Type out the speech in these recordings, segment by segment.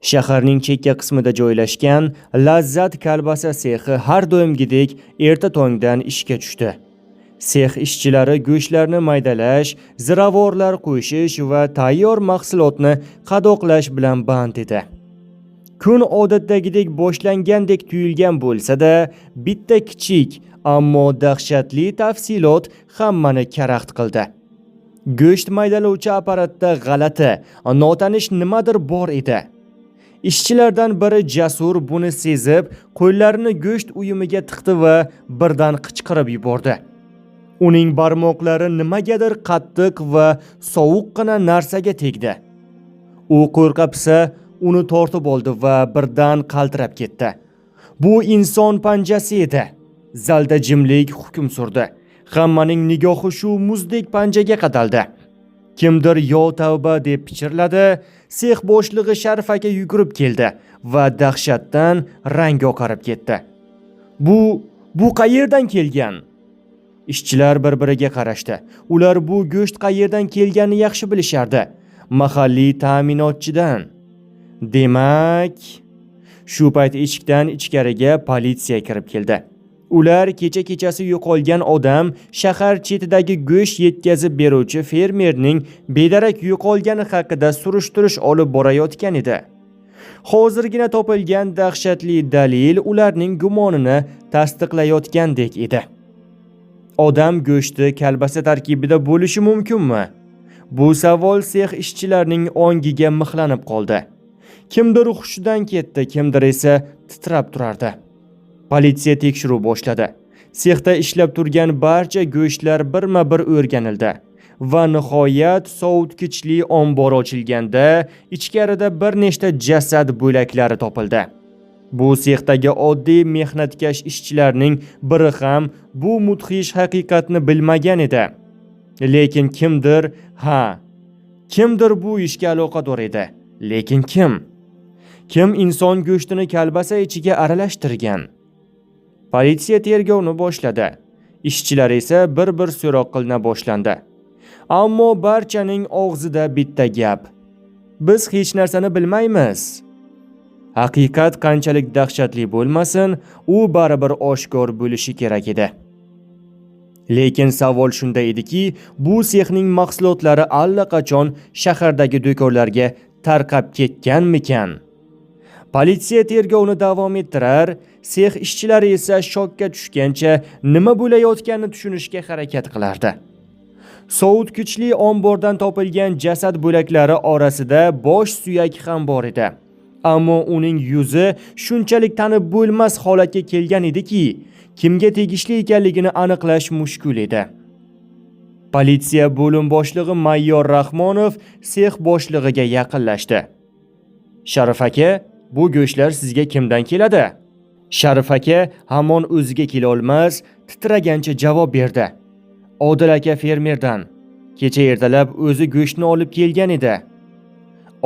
Shaharning chekka qismida joylashgan Lazzat kolbasa sexi har doimgidek erta tongdan ishga tushdi. Sex ishchilari go'shtlarni maydalash, ziravorlar qo'shish va tayyor mahsulotni qadoqlash bilan band edi. Kun odatdagidek boshlangandek tuyulgan bo'lsa-da, bitta kichik, ammo dahshatli tafsilot hammani karaxt qildi. Go'sht maydalovchi apparatda g'alati, notanish nimadir bor edi. Ishchilardan biri Jasur buni sezib, qo'llarini go'sht uyumiga tiqdi va birdan qichqirib yubordi. Uning barmoqlari nimagadir qattiq va sovuqqina narsaga tegdi. U qo'rqa-pisa uni tortib oldi va birdan qaltirab ketdi. Bu inson panjasi edi. Zalda jimlik hukm surdi. Hammaning nigohi shu muzdek panjaga qadaldi. Kimdir yo tavba deb pichirladi. Sex boshlig'i Sharif aka yugurib keldi va dahshatdan rangi oqarib ketdi. Bu qayerdan kelgan? Ishchilar bir-biriga qarashdi. Ular bu go'sht qayerdan kelganini yaxshi bilishardi. Mahalliy ta'minotchidan. Demak, shu payt eshikdan ichkariga politsiya kirib keldi. Ular kecha-kechasi yo'qolgan odam shahar chetidagi go'sht yetkazib beruvchi fermerning bedarak yo'qolgani haqida surishtirish olib borayotgan edi. Hozirgina topilgan dahshatli dalil ularning gumonini tasdiqlayotgandek edi. Odam go'shti kolbasa tarkibida bo'lishi mumkinmi? Bu savol sex ishchilarining ongiga mixlanib qoldi. Kimdir hushidan ketdi, kimdir esa titrab turardi. Politsiya tekshiruv boshladi. Sexda ishlab turgan barcha go'shtlar birma-bir o'rganildi va nihoyat sovutgichli ombor ochilganda ichkarida bir nechta jasad bo'laklari topildi. Bu sexdagi oddiy mehnatkash ishchilarning biri ham bu mudhish haqiqatni bilmagan edi. Lekin kimdir bu ishga aloqador edi. Lekin kim inson go'shtini kolbasa ichiga aralashtirgan? Politsiya tergovni boshladi. Ishchilar esa bir-bir so'roq qilina boshlandi. Ammo barchaning og'zida bitta gap. Biz hech narsani bilmaymiz. Haqiqat qanchalik dahshatli bo'lmasin, u baribir oshkor bo'lishi kerak edi. Lekin savol shunda ediki, bu sexning mahsulotlari allaqachon shahardagi do'konlarga tarqab ketganmikan? Politsiya tergovni davom ettirar, sex ishchilari esa shokka tushgancha nima bo'layotganini tushunishga harakat qilardi. Sovutgichli ombordan topilgan jasad bo'laklari orasida bosh suyak ham bor edi. Ammo uning yuzi shunchalik tanib bo'lmas holatga kelgan ediki, kimga tegishli ekanligini aniqlash mushkul edi. Politsiya bo'lim boshlig'i Mayor Rahmonov sex boshlig'iga yaqinlashdi. Sharif aka, bu go'shtlar sizga kimdan keladi? Sharif aka hamon o'ziga kela olmas, titragancha javob berdi. Odil aka fermerdan. Kecha ertalab o'zi go'shtni olib kelgan edi.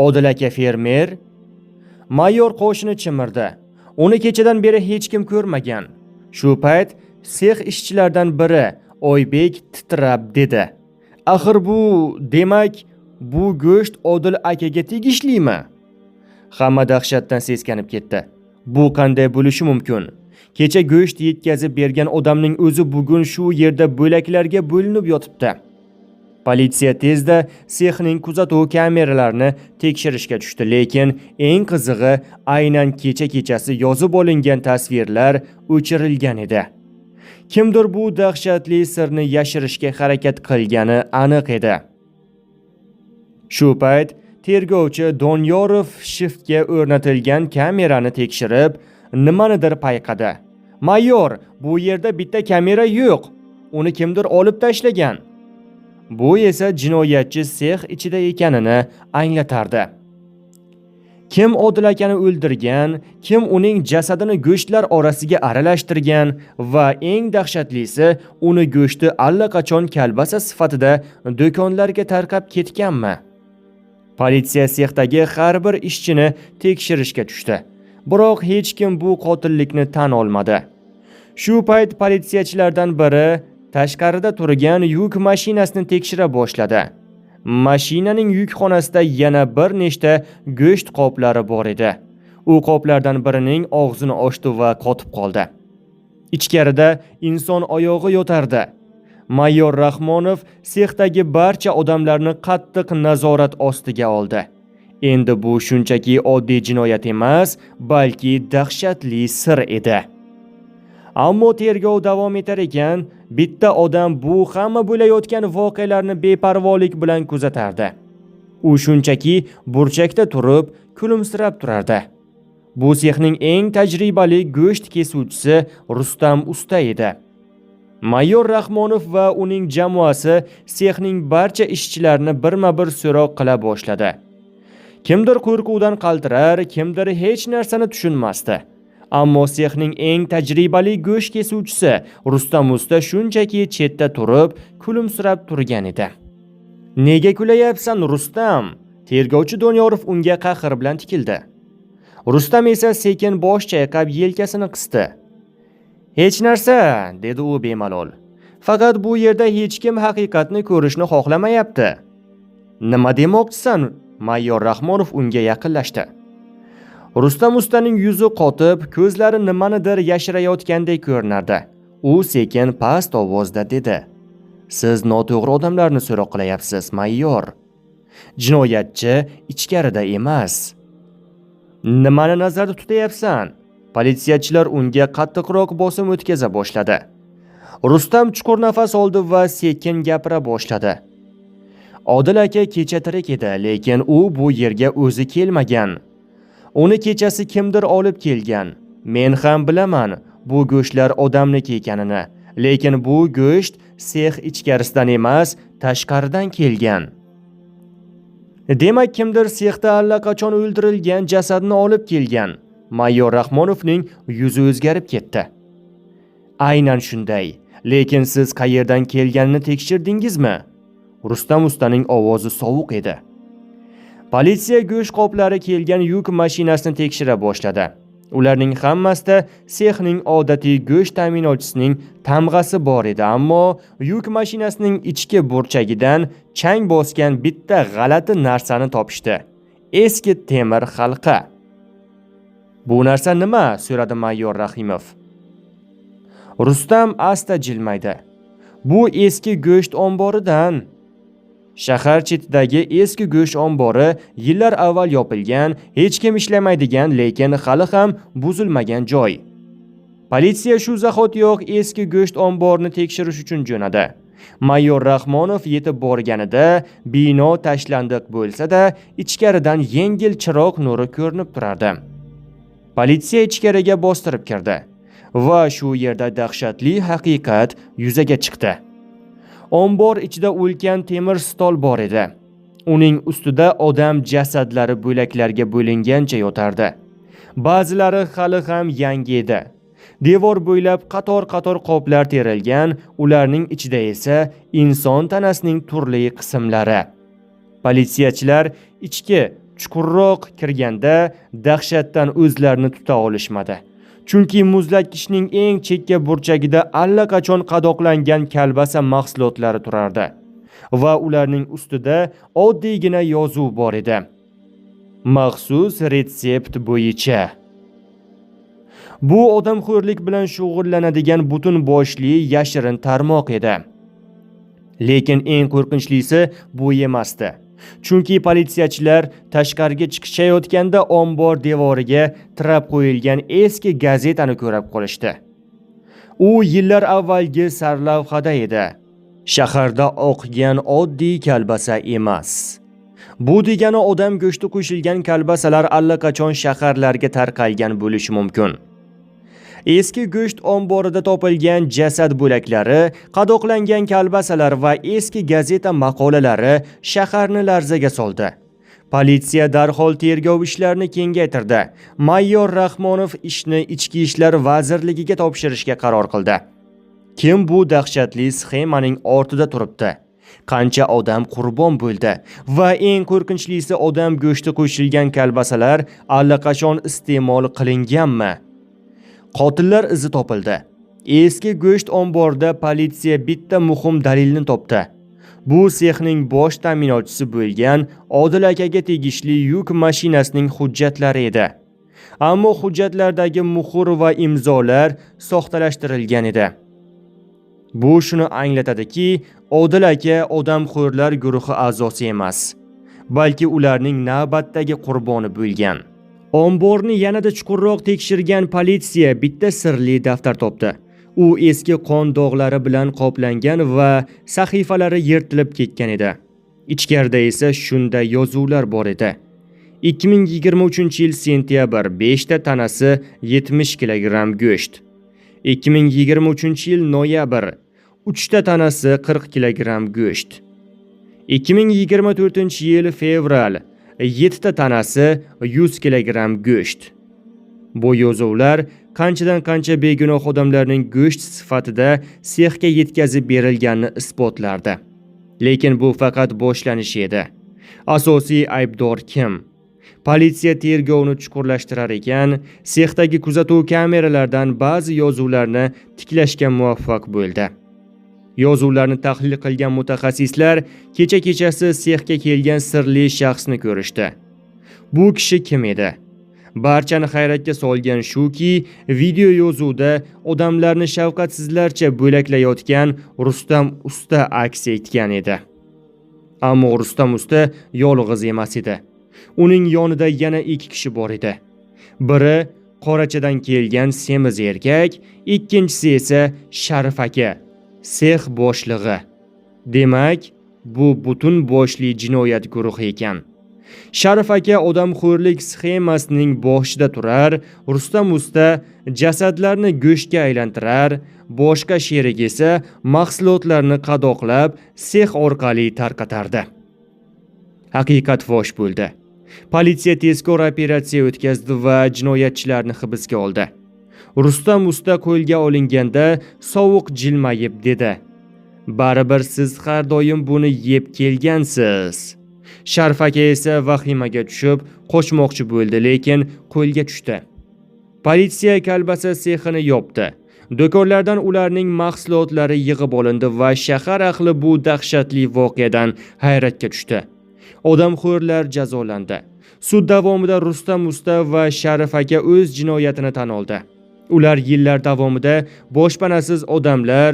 Odil aka fermer? Mayor qo'shini chimirdi. Uni kechadan beri hech kim ko'rmagan. Shu payt sex ishchilaridan biri Oybek titrab dedi. Axir demak bu go'sht Odil akaga tegishlimi? Hamma dahshatdan seskanib ketdi. Bu qanday bo'lishi mumkin? Kecha go'sht yetkazib bergan odamning o'zi bugun shu yerda bo'laklarga bo'linib yotibdi. Politsiya tezda sexning kuzatuv kameralarini tekshirishga tushdi, lekin eng qizig'i aynan kecha-kechasi yozib olingan tasvirlar o'chirilgan edi. Kimdir bu dahshatli sirni yashirishga harakat qilgani aniq edi. Shu payt tergovchi Donyorov shiftga o'rnatilgan kamerani tekshirib, nimanidir payqadi. Mayor, bu yerda bitta kamera yo'q. Uni kimdir olib tashlagan. Bu esa jinoyatchi sex ichida ekanini anglatardi. Kim Odil akani o'ldirgan, kim uning jasadini go'shtlar orasiga aralashtirgan va eng dahshatlisi, uni go'shti allaqachon kolbasa sifatida do'konlarga tarqab ketganmi? Politsiya sexdagi har bir ishchini tekshirishga tushdi. Biroq hech kim bu qotillikni tan olmadi. Shu payt politsiyachilardan biri tashqarida turgan yuk mashinasini tekshira boshladi. Mashinaning yukxonasida yana bir nechta go'sht qoplari bor edi. U qoplardan birining og'zini ochdi va qotib qoldi. Ichkarida inson oyog'i yotardi. Mayor Rahmonov sexdagi barcha odamlarni qattiq nazorat ostiga oldi. Endi bu shunchaki oddiy jinoyat emas, balki dahshatli sir edi. Ammo tergov davom etar ekan, bitta odam bu hamma bo'layotgan voqealarni beparvolik bilan kuzatardi. U shunchaki burchakda turib, kulimsirab turardi. Bu sexning eng tajribali go'sht kesuvchisi Rustam usta edi. Mayor Rahmonov va uning jamoasi sexning barcha ishchilarini birma-bir so'roq qila boshladi. Kimdir qo'rquvdan qaltirar, kimdir hech narsani tushunmasdi. Ammo sexning eng tajribali go'sht kesuvchisi Rustam usta shunchaki chetda turib, kulimsirab turgan edi. "Nega kulayapsan, Rustam?" Tergovchi Doniyorov unga qahr bilan tikildi. Rustam esa sekin bosh chayqab yelkasini qisdi. "Hech narsa", dedi u bemalol. "Faqat bu yerda hech kim haqiqatni ko'rishni xohlamayapti." "Nima demoqchisan?" Mayor Rahmonov unga yaqinlashdi. Rustam ustaning yuzi qotib, ko'zlari nimanidir yashirayotgandek ko'rinardi. U sekin past ovozda dedi: "Siz noto'g'ri odamlarni so'roq qilyapsiz, mayor. Jinoyatchi ichkarida emas." "Nimani nazarda tutyapsan?" Politsiyachilar unga qattiqroq bosim o'tkaza boshladi. Rustam chuqur nafas oldi va sekin gapira boshladi. "Odil aka kecha tirik edi, lekin u bu yerga o'zi kelmagan. Uni kechasi kimdir olib kelgan. Men ham bilaman bu go'shtlar odamniki ekanini, lekin bu go'sht sex ichkarisidan emas, tashqaridan kelgan." "Demak, kimdir sexda allaqachon o'ldirilgan jasadni olib kelgan." Mayor Rahmonovning yuzi o'zgarib ketdi. "Aynan shunday. Lekin siz qayerdan kelganini tekshirdingizmi?" Rustam ustaning ovozi sovuq edi. Politsiya go'sht qoplari kelgan yuk mashinasini tekshira boshladi. Ularning hammasida sexning odatiy go'sht ta'minotchisining tamg'asi bor edi, ammo yuk mashinasining ichki burchagidan chang bosgan bitta g'alati narsani topishdi. Eski temir halqa. "Bu narsa nima?" so'radi mayor Rahimov. Rustam asta jilmaydi. "Bu eski go'sht omboridan. Shahar chetidagi eski go'sht ombori yillar avval yopilgan, hech kim ishlamaydigan, lekin hali ham buzilmagan joy." Politsiya shu zahotiyoq eski go'sht omborini tekshirish uchun jo'nadi. Mayor Rahmonov yetib borganida bino tashlandiq bo'lsa-da, ichkaridan yengil chiroq nuri ko'rinib turardi. Politsiya ichkariga bostirib kirdi va shu yerda dahshatli haqiqat yuzaga chiqdi. Ombor ichida ulkan temir stol bor edi. Uning ustida odam jasadlari bo'laklarga bo'lingancha yotardi. Ba'zilari hali ham yangi edi. Devor bo'ylab qator-qator qoplar terilgan, ularning ichida esa inson tanasining turli qismlari. Politsiyachilar ichki chuqurroq kirganda dahshatdan o'zlarini tuta olishmadi. Chunki muzlatgichning eng chekka burchagida allaqachon qadoqlangan kalbasa mahsulotlari turardi va ularning ustida oddiygina yozuv bor edi: "Maxsus retsept bo'yicha." Bu odamxo'rlik bilan shug'ullanadigan butun boshli yashirin tarmoq edi. Lekin eng qo'rqinchlisi bu emasdi. Chunki politsiyachilar tashqariga chiqishayotganda ombor devoriga tirab qo'yilgan eski gazetani ko'rib qolishdi. U yillar avvalgi sarlavhada edi. Shaharda oqgan oddiy kalbasa emas. Bu degani odam go'shti qo'shilgan kalbasalar allaqachon shaharlarga tarqalgan bo'lishi mumkin. Eski go'sht omborida topilgan jasad bo'laklari, qadoqlangan kalbasalar va eski gazeta maqolalari shaharni larzaga soldi. Politsiya darhol tergov ishlarini kengaytirdi. Mayor Rahmonov ishni Ichki ishlar vazirligiga topshirishga qaror qildi. Kim bu dahshatli sxemaning ortida turibdi? Qancha odam qurbon bo'ldi? Va eng qo'rqinchlisi, odam go'shti qo'shilgan kalbasalar allaqachon iste'mol qilinganmi? Qotillar izi topildi. Eski go'sht omborida politsiya bitta muhim dalilni topdi. Bu sexning bosh ta'minotchisi bo'lgan Odil akaga tegishli yuk mashinasining hujjatlari edi. Ammo hujjatlardagi muhr va imzolar soxtalashtirilgan edi. Bu shuni anglatadiki, Odil aka odamxo'rlar guruhi a'zosi emas, balki ularning navbatdagi qurboni bo'lgan. Omborni yanada chuqurroq tekshirgan politsiya bitta sirli daftar topdi. U eski qon dog'lari bilan qoplangan va sahifalari yirtilib ketgan edi. Ichkarida esa shunday yozuvlar bor edi. 2023-yil sentyabr 5 ta tanasi 70 kilogramm go'sht. 2023-yil noyabr 3 ta tanasi 40 kilogramm go'sht. 2024-yil fevral 7 ta tanasi 100 kilogramm go'sht. Bu yozuvlar qanchadan qancha begunoh odamlarning go'sht sifatida sexga yetkazib berilganini isbotlardi. Lekin bu faqat boshlanish edi. Asosiy aybdor kim? Politsiya tergovni chuqurlashtirar ekan, sexdagi kuzatuv kameralaridan ba'zi yozuvlarni tiklashga muvaffaq bo'ldi. Yozuvlarni tahlil qilgan mutaxassislar kecha-kechasi sexga kelgan sirli shaxsni ko'rishdi. Bu kishi kim edi? Barchani hayratga solgan shuki, video yozuvda odamlarni shafqatsizlarcha bo'laklayotgan Rustam usta aks etgan edi. Ammo Rustam usta yolg'iz emas edi. Uning yonida yana 2 kishi bor edi. Biri Qorachadan kelgan semiz erkak, ikkinchisi esa Sharif aka, sex boshlig'i. Demak, bu butun boshli jinoyat guruhi ekan. Sharif aka odamxo'rlik sxemasining boshida turar, Rustam usta jasadlarni go'shtga aylantirar, boshqa sherik esa mahsulotlarni qadoqlab sex orqali tarqatardi. Haqiqat fosh bo'ldi. Politsiya tezkor operatsiya o'tkazdi va jinoyatchilarni hibsga oldi. Rustam usta qo'lga olinganda sovuq jilmayib dedi: "Baribir siz har doim buni yeb kelgansiz." Sharif aka esa vahimaga tushib qochmoqchi bo'ldi, lekin qo'lga tushdi. Politsiya kolbasa sexini yopdi. Do'konlardan ularning mahsulotlari yig'ib olindi va shahar ahli bu dahshatli voqeadan hayratga tushdi. Odamxo'rlar jazolandi. Sud davomida Rustam usta va Sharif aka o'z jinoyatini tan oldi. Ular yillar davomida boshpanasiz odamlar,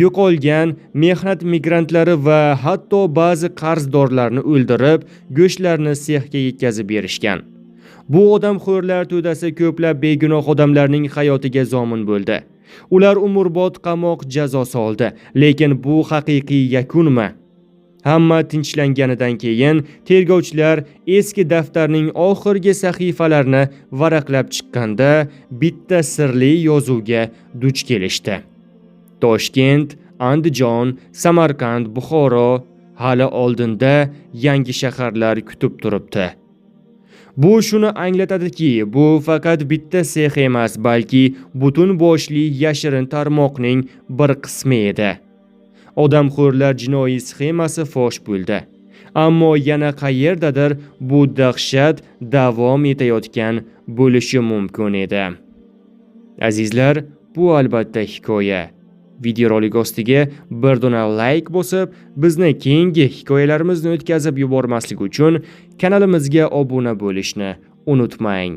yo'qolgan mehnat migrantlari va hatto ba'zi qarzdorlarni o'ldirib, go'shtlarni sexga yetkazib berishgan. Bu odamxo'rlar to'dasi ko'plab begunoh odamlarning hayotiga zomin bo'ldi. Ular umrbod qamoq jazosi oldi, lekin bu haqiqiy yakunmi? Hamma tinchlanganidan keyin tergovchilar eski daftarning oxirgi sahifalarini varaqlab chiqqanda bitta sirli yozuvga duch kelishdi. Toshkent, Andijon, Samarqand, Buxoro, hali oldinda yangi shaharlar kutib turibdi. Bu shuni anglatadiki, bu faqat bitta sex emas, balki butun boshli yashirin tarmoqning bir qismi edi. Odamxo'rlar jinoiy sxemasi fosh bo'ldi. Ammo yana qayerdadir bu dahshat davom etayotgan bo'lishi mumkin edi. Azizlar, bu albatta hikoya. Videorolik ostiga bir dona like bosib, bizni keyingi hikoyalarimizni o'tkazib yubormaslik uchun kanalimizga obuna bo'lishni unutmang.